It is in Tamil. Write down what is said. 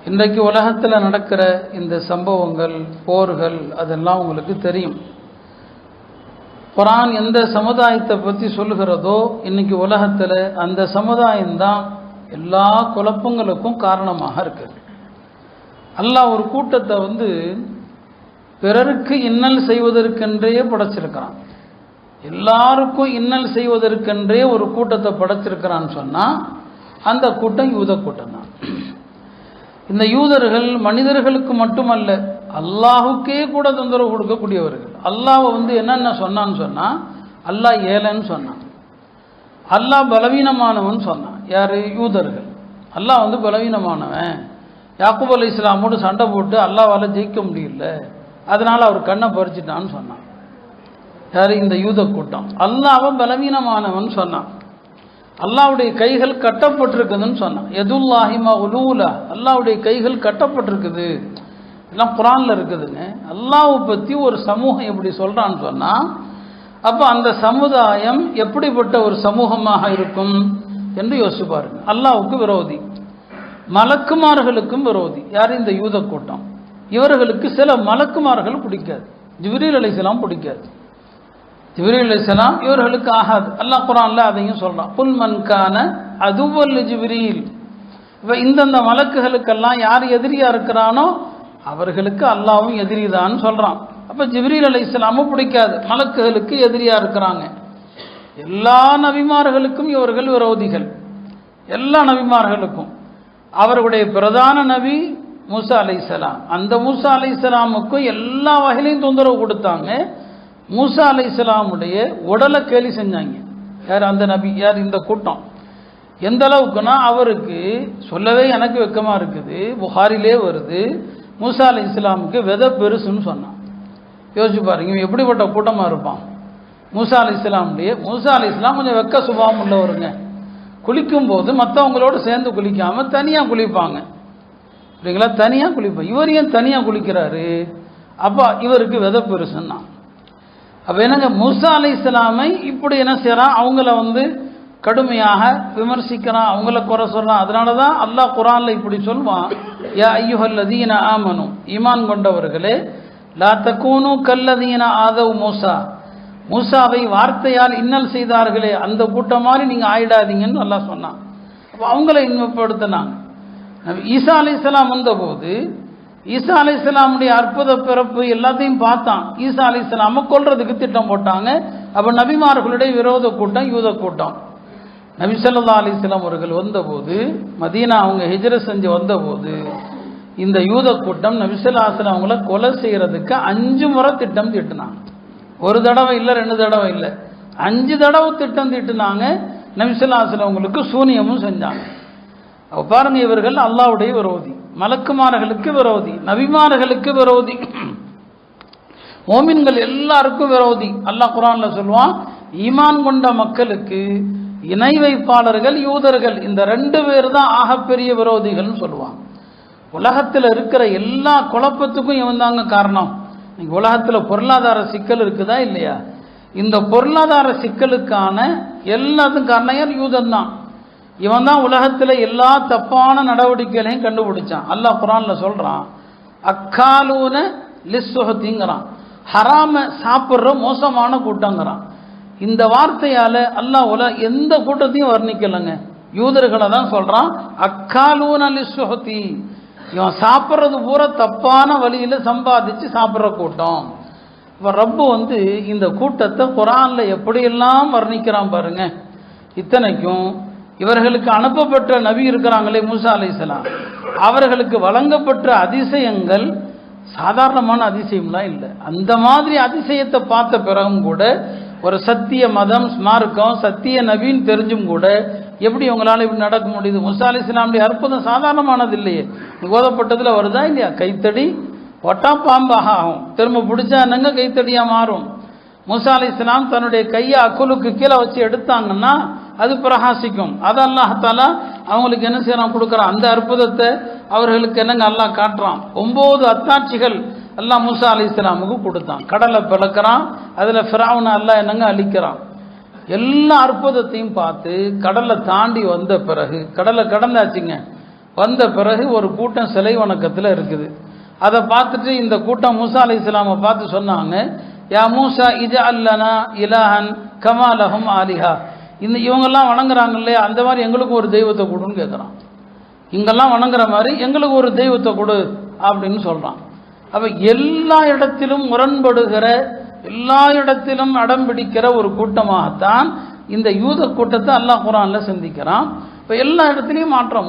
இன்றைக்கு உலகத்தில் நடக்கிற இந்த சம்பவங்கள், போர்கள், அதெல்லாம் உங்களுக்கு தெரியும். குர்ஆன் எந்த சமுதாயத்தை பற்றி சொல்லுகிறதோ இன்னைக்கு உலகத்தில் அந்த சமுதாயம்தான் எல்லா குழப்பங்களுக்கும் காரணமாக இருக்குது. அல்லாஹ் ஒரு கூட்டத்தை பிறருக்கு இன்னல் செய்வதற்கென்றே படைச்சிருக்கிறான். எல்லாருக்கும் இன்னல் செய்வதற்கென்றே ஒரு கூட்டத்தை படைச்சிருக்கிறான்னு சொன்னால் அந்த கூட்டம் யூத கூட்டம் தான். இந்த யூதர்கள் மனிதர்களுக்கு மட்டுமல்ல, அல்லாஹுக்கே கூட தொந்தரவு கொடுக்கக்கூடியவர்கள். அல்லாஹ் என்னென்ன சொன்னான்னு சொன்னால், அல்லாஹ் ஏழைன்னு சொன்னான், அல்லாஹ் பலவீனமானவன் சொன்னான். யார்? யூதர்கள். அல்லாஹ் பலவீனமானவன், யாக்கூப் அலைஹிஸ்ஸலாமோடு சண்டை போட்டு அல்லாஹ்வால ஜெயிக்க முடியல, அதனால் அவர் கண்ணை பறிச்சிட்டான்னு சொன்னான். யார்? இந்த யூத கூட்டம். அல்லாஹ் பலவீனமானவன் சொன்னான். அல்லாஹ்வுடைய கைகள் கட்டப்பட்டிருக்குதுன்னு சொன்னான். யதுல்லாஹி மக்லூலா, அல்லாஹ்வுடைய கைகள் கட்டப்பட்டிருக்குது. எல்லாம் குர்ஆன்ல இருக்குதுங்க. அல்லாஹ்வை பற்றி ஒரு சமூகம் எப்படி சொல்கிறான்னு சொன்னால், அப்போ அந்த சமுதாயம் எப்படிப்பட்ட ஒரு சமூகமாக இருக்கும் என்று யோசிச்சு பாருங்க. அல்லாஹ்வுக்கு விரோதி, மலக்குமார்களுக்கும் விரோதி. யார்? இந்த யூத கூட்டம். இவர்களுக்கு சில மலக்குமார்கள் பிடிக்காது. ஜிப்ரீல் அலைஹிஸ்ஸலாம் பிடிக்காது. ஜிப்ரீல் அலைஹிஸ்ஸலாம் இவர்களுக்கு ஆகாது. அல்லாஹ் குர்ஆன்ல அதையும் சொல்றான். குல் மன் கான அதுவல் ஜிப்ரீல். இப்போ இந்தந்த மலக்குகளுக்கெல்லாம் யார் எதிரியா இருக்கிறானோ அவர்களுக்கு அல்லாஹ்வும் எதிரி தான் சொல்றான். அப்போ ஜிப்ரீல் அலைஹிஸ்ஸலாமும் பிடிக்காது, மலக்குகளுக்கு எதிரியா இருக்கிறாங்க. எல்லா நபிமார்களுக்கும் இவர்கள் விரோதிகள். எல்லா நபிமார்களுக்கும். அவர்களுடைய பிரதான நபி மூசா அலைஹிஸ்ஸலாம். அந்த மூசா அலைஹிஸ்ஸலாமுக்கும் எல்லா வகையிலையும் தொந்தரவு கொடுத்தாங்க. மூசா அலைஹிஸ்ஸலாமுடைய உடலை கேலி செஞ்சாங்க. யார்? அந்த நபி. யார்? இந்த கூட்டம். எந்த அளவுக்குன்னா, அவருக்கு சொல்லவே எனக்கு வெக்கமாக இருக்குது, புகாரிலே வருது, மூசா அலைஹிஸ்ஸலாமுக்கு விதை பெருசுன்னு சொன்னான். யோசிச்சு பாருங்க, எப்படிப்பட்ட கூட்டமாக இருப்பான். மூசா அலைஹிஸ்ஸலாம் கொஞ்சம் வெக்க சுபாவம் உள்ளவருங்க. குளிக்கும்போது மற்றவங்களோடு சேர்ந்து குளிக்காமல் தனியாக குளிப்பாங்க. இல்லைங்களா? தனியாக குளிப்பாங்க. இவர் ஏன் தனியாக குளிக்கிறாரு? அப்போ இவருக்கு விதை பெருசுன்னா. அப்போ என்னங்க, மூசா அலைஹிஸ்ஸலாமை இப்படி என்ன செய்யறான், அவங்கள கடுமையாக விமர்சிக்கிறான், அவங்கள குறை சொல்றான். அதனால தான் அல்லாஹ் குர்ஆன்ல இப்படி சொல்வான், யா அய்யுஹல்லதீன ஆமனு, ஈமான் கொண்டவர்களே, லா தகூனு கல்லதீன ஆதவ் மூசா, மூசாவை வார்த்தையால் இன்னல் செய்தார்களே அந்த கூட்டம் மாதிரி நீங்கள் ஆயிடாதீங்கன்னு அல்லாஹ் சொன்னான். அப்போ அவங்கள இன்பப்படுத்தினாங்க. ஈசா அலைஹிஸ்ஸலாம் வந்தபோது ஈசா அலைஹிஸ்ஸலாமுடைய அற்புத பிறப்பு எல்லாத்தையும் பார்த்தான். ஈசா அலைஹிஸ்ஸலாமை கொல்றதுக்கு திட்டம் போட்டாங்க. அப்போ நபிமார்களுடைய விரோத கூட்டம் யூத கூட்டம். நபி ஸல்லல்லாஹு அலைஹி வஸல்லம் அவர்கள் வந்தபோது, மதீனா அவங்க ஹிஜ்ரத் செஞ்சு வந்தபோது, இந்த யூத கூட்டம் நபி ஸல்லல்லாஹு அலைஹி வஸல்லம் அவங்கள கொலை செய்யறதுக்கு 5 முறை திட்டம் தீட்டினாங்க. ஒரு தடவை இல்லை, 2 தடவை இல்லை, 5 தடவை திட்டம் தீட்டினாங்க. நபி ஸல்லல்லாஹு அலைஹி வஸல்லம் அவங்களுக்கு சூனியமும் செஞ்சாங்க. அப்போ பாருங்க, இவர்கள் அல்லாஹ்வுடைய விரோதி, மலக்குமார்களுக்கு விரோதி, நபிமார்களுக்கு விரோதி, மோமின்கள் எல்லாருக்கும் விரோதி. அல்லாஹ் குர்ஆன்ல சொல்வான், ஈமான் கொண்ட மக்களுக்கு இணை வைப்பாளர்கள் யூதர்கள், இந்த 2 பேர் தான் ஆகப்பெரிய விரோதிகள்னு சொல்லுவாங்க. உலகத்தில் இருக்கிற எல்லா குழப்பத்துக்கும் இவன் தாங்க காரணம். இன்னைக்கு உலகத்தில் பொருளாதார சிக்கல் இருக்குதா இல்லையா? இந்த பொருளாதார சிக்கலுக்கான எல்லாத்துக்கும் காரணம் யார்? யூதன் தான். இவன் தான் உலகத்தில் எல்லா தப்பான நடவடிக்கைகளையும் கண்டுபிடிச்சான். அல்லாஹ் குர்ஆன்ல சொல்றான், அக்காலூன லிஸ்ஸுஹதிங்கிறான், ஹராம சாப்பிட்ற மோசமான கூட்டங்கிறான். இந்த வார்த்தையால அல்லாஹ் எந்த கூட்டத்தையும் வர்ணிக்கலைங்க, யூதர்களை தான் சொல்றான். அக்காலூன லிஸ்ஸுஹதி, இவன் சாப்பிட்றது பூரா தப்பான வழியில சம்பாதிச்சு சாப்பிட்ற கூட்டம். இப்போ ரப்பு இந்த கூட்டத்தை குர்ஆன்ல எப்படியெல்லாம் வர்ணிக்கிறான் பாருங்க. இத்தனைக்கும் இவர்களுக்கு அனுப்பப்பட்ட நபி இருக்கிறாங்களே மூசா அலைஹிஸ்ஸலாம், அவர்களுக்கு வழங்கப்பட்ட அதிசயங்கள் சாதாரணமான அதிசயம்லாம் இல்லை. அந்த மாதிரி அதிசயத்தை பார்த்த பிறகும் கூட, ஒரு சத்திய மதம், ஸ்மார்க்கம், சத்திய நபின்னு தெரிஞ்சும் கூட எப்படி உங்களால் இப்படி நடக்க முடியுது? மூசா அலைஹிஸ்ஸலாமுடைய அற்புதம் சாதாரணமானது இல்லையே. ஓதப்பட்டதில் வருதா இல்லையா? கைத்தடி ஒட்டா பாம்பாக ஆகும், திரும்ப பிடிச்சா என்னங்க கைத்தடியாக மாறும். மூசா அலைஹிஸ்ஸலாம் தன்னுடைய கையை அக்குலுக்கு கீழே வச்சு எடுத்தாங்கன்னா அது பிரகாசிக்கும். அது அல்லாஹ் தஆலா அவங்களுக்கு என்ன செய்யறான்? கொடுக்குறான். அந்த அற்புதத்தை அவர்களுக்கு என்னங்க அல்லாஹ் காட்டுறான். 9 அத்தாட்சிகள் அல்லாஹ் மூசா அலைஹிஸ்ஸலாமுக்கு கொடுத்தான். கடலை பிளக்கிறான், அதில் ஃபிரௌனை அல்லாஹ் என்னங்க அழிக்கிறான். எல்லா அற்புதத்தையும் பார்த்து கடலை தாண்டி வந்த பிறகு, கடலை கடந்தாச்சுங்க, வந்த பிறகு ஒரு கூட்டம் சிலை வணக்கத்தில் இருக்குது. அதை பார்த்துட்டு இந்த கூட்டம் மூசா அலைஹிஸ்ஸலாமை பார்த்து சொன்னாங்க, யா மூசா இஜஅல் லனா இலாஹன் கமா லஹும் ஆலிஹா, இவங்கெல்லாம் வணங்குறாங்க இல்லையா, அந்த மாதிரி எங்களுக்கு ஒரு தெய்வத்தை கொடுன்னு கேட்குறான். இங்கெல்லாம் வணங்குற மாதிரி எங்களுக்கு ஒரு தெய்வத்தை கொடு அப்படின்னு சொல்கிறான். அப்போ எல்லா இடத்திலும் முரண்படுகிற, எல்லா இடத்திலும் அடம் பிடிக்கிற ஒரு கூட்டமாகத்தான் இந்த யூத கூட்டத்தை அல்லாஹ் குர்ஆனில் சிந்திக்கிறான். இப்போ எல்லா இடத்துலையும் மாற்றம்.